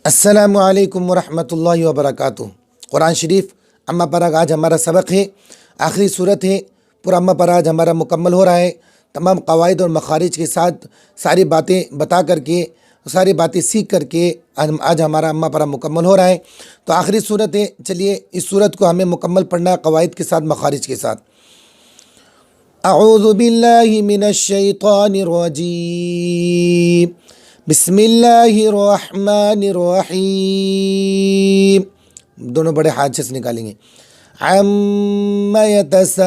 अस्सलामु अलैकुम वरहमतुल्लाहि वबरकातुहू। कुरान शरीफ अम्मा पर आज हमारा सबक है, आखिरी सूरत है। पूरा अम्मा पर आज हमारा मुकम्मल हो रहा है। तमाम कवायद और मखारिज के साथ सारी बातें बता करके, सारी बातें सीख करके आज हमारा अम्मा पर मुकम्मल हो रहा है। तो आखिरी सूरत है, चलिए इस सूरत को हमें मुकम्मल पढ़ना है कवायद के साथ, मखारिज के साथ। अऊज़ु बिल्लाहि मिनश शैतानिर रजीम, बिस्मिल्लाहिर्रहमानिर्रहीम। दोनों बड़े हाथ से निकालेंगे। अम्मा यतसाअलून,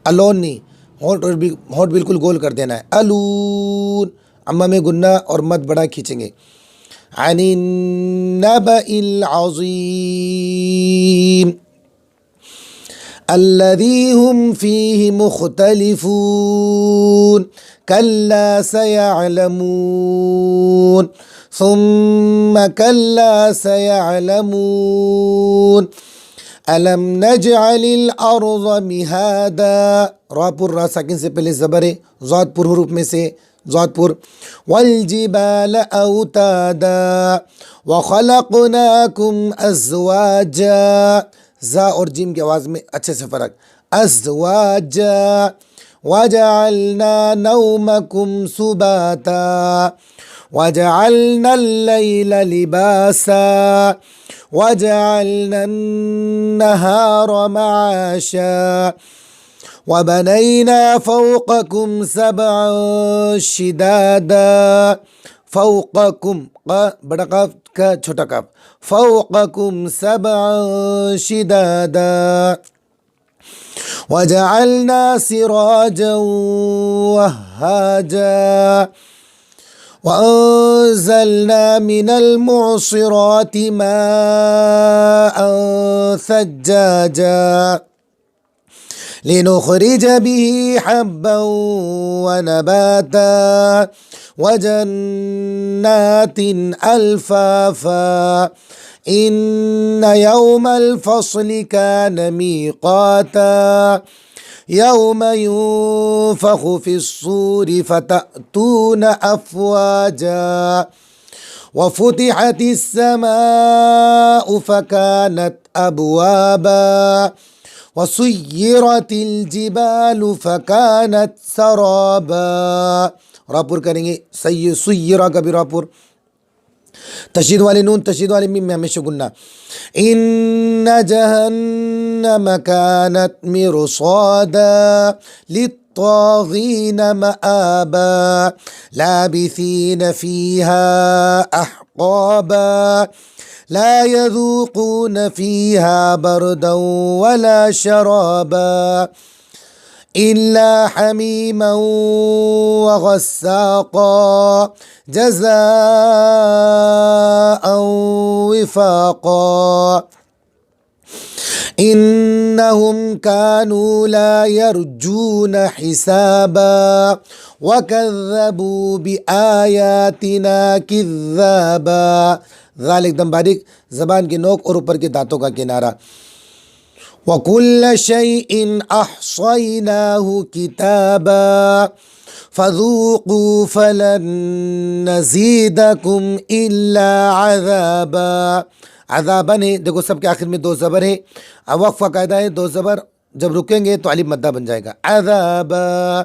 अलोन नहीं, होंठ बिल्कुल गोल कर देना है। अलून, अम्मा में गुन्ना और मद बड़ा खींचेंगे। अनिन नबइल अज़ीम अल्लज़ी हुम फ़ीहि मुख़्तलिफ़ून कल्ला सयअलमून सुम्मा कल्ला सयअलमून अलम नजअलिल अर्ज़ मिहादा। रापुर रा साकिन से पहले ज़बर है, ज़ादपुर हरूफ में से ज़ादपुर। वल जिबाल औतादा व खलक़नाकुम अज़वाजा। ज़ा और जिम की आवाज़ में अच्छे से फ़र्क। अज़वाजा वजअलना नौमकुम सुबाता वजअलना अल-लैल लिबासा वजअलना अन-नहार मआशा वबनैना फ़ौक़कुम सबअन शिदादा। फ़ौक़कुम, बड़ा काफ का छोटा काफ, फ़ौक़कुम सबअन शिदादा वजअलना सिराजन वहाजा वअंज़लना मिनल मुअसिराति माअन सज्जाजा लिनुख़रिज बिही हब्बन व नबाता वजन्नातिन अल्फ़ाफ़ा इन्न यौमल फ़स्लि कान मीक़ाता यौम युन्फ़ख़ु फ़िस्सूरि फ़तअतून अफ़वाजा वफ़ुतिहतिस समाअु फ़कानत अबवाबा वसुय्यिरतिल जिबालु फ़कानत सराबा। रापुर करेंगे, सही सुय्यरा का भी रापुर। तशदीद वाले नून, तशदीद वाले मीम में हमेशा गुन्ना। इन्ना जहन्नम कानत मिरसादा लित्तागीन मआबा लाबिसीन फीहा अहक़ाबा ला यज़ूक़ून फीहा बरदन वला शराबा इल्ला हमीमन व गस्साक़ा जज़ाअन विफ़ाक़ा इन्नहुम कानू ला यरजून हिसाबा वकज़्ज़बू बिआयातिना किज़्ज़ाबा। ज़ाल एकदम बारीक, ज़बान की नोक और ऊपर के दांतों का किनारा। वकुल्ल शैइन अहसैनाहु किताबा फ़ज़ूक़ू फ़लन नज़ीदकुम इल्ला अज़ाबा। अज़ाबन है, देखो सबके आखिर में दो ज़बर है। वक़्फ़ का कायदा है, दो ज़बर जब रुकेंगे तो अलिफ मद्दा बन जाएगा। अज़ाबा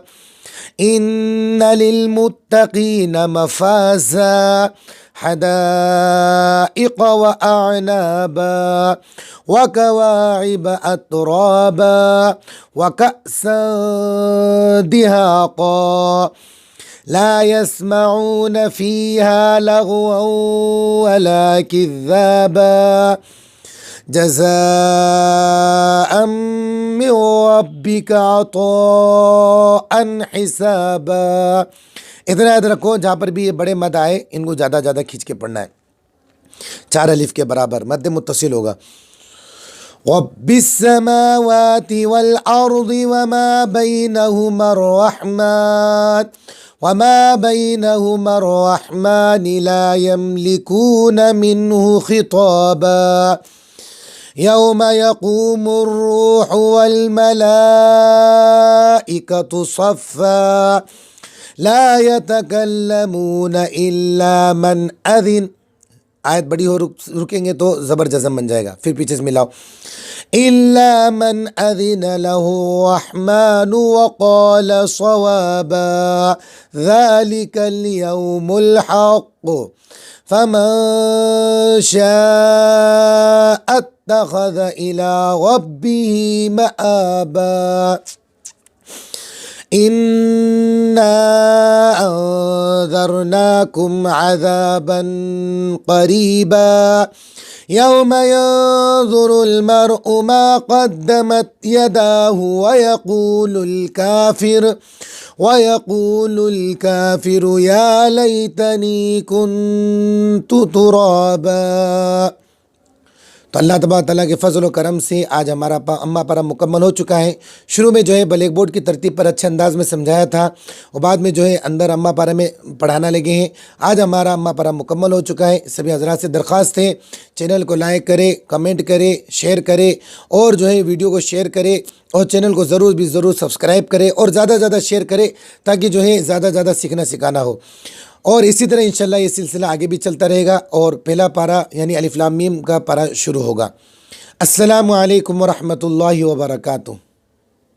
इन्ना लिलमुत्तक़ीन मफ़ाज़ा हदाइक़ व अअनाबा व कवाइब अतराबा व कअसन दिहाक़ा ला यस्मऊन फ़ीहा लगवन वला किज़्ज़ाबा जज़ाअन मिन रब्बिका अताअन हिसाबा। इतना याद रखो, जहाँ पर भी ये बड़े मद आए इनको ज़्यादा ज़्यादा खींच के पढ़ना है। 4 अलिफ के बराबर मद मुत्तसिल होगा। रब्बिस समावाति वल अर्ज़ि वमा बैनहुमर रहमान ला यमलिकून मिन्हु खिताबा यौम यक़ूमुर रूहु वल मलाइकतु सफ़्फ़ा ला यतकल्लमून इल्ला मन अज़िन। आयत बड़ी हो रुकेंगे तो ज़बर जज़म बन जाएगा, फिर पीछे से मिलाओ। इल्ला मन अज़िन लहु रहमानु व क़ाल सवाबा ज़ालिकल यौमुल हक़्क़ फमन शाअ अत्तख़ज़ इला रब्बिही मआबा। इन्ना अंज़रनाकुम अज़ाबन क़रीबा यौम यंज़ुरुल मर्अु मा क़द्दमत यदाहु वयक़ूलुल काफ़िरु या लैतनी कुन्तु तुराबा। तो अल्लाह तबारक तआला के फ़ज़ल व करम से आज हमारा अम्मा पारा मुकम्मल हो चुका है। शुरू में जो है ब्लैक बोर्ड की तरतीब पर अच्छे अंदाज में समझाया था और बाद में जो है अंदर अम्मा पारा में पढ़ाना लगे हैं। आज हमारा अम्मा पारा मुकम्मल हो चुका है। सभी हज़रात से दरख्वास्त है, चैनल को लाइक करें, कमेंट करें, शेयर करें और जो है वीडियो को शेयर करें और चैनल को ज़रूर सब्सक्राइब करें और ज़्यादा से ज़्यादा शेयर करें ताकि जो है ज़्यादा सीखना सिखाना हो। और इसी तरह इंशाल्लाह ये सिलसिला आगे भी चलता रहेगा और पहला पारा यानी अलिफ लाम मीम का पारा शुरू होगा। अस्सलामु अलैकुम व रहमतुल्लाहि व बरकातुहू।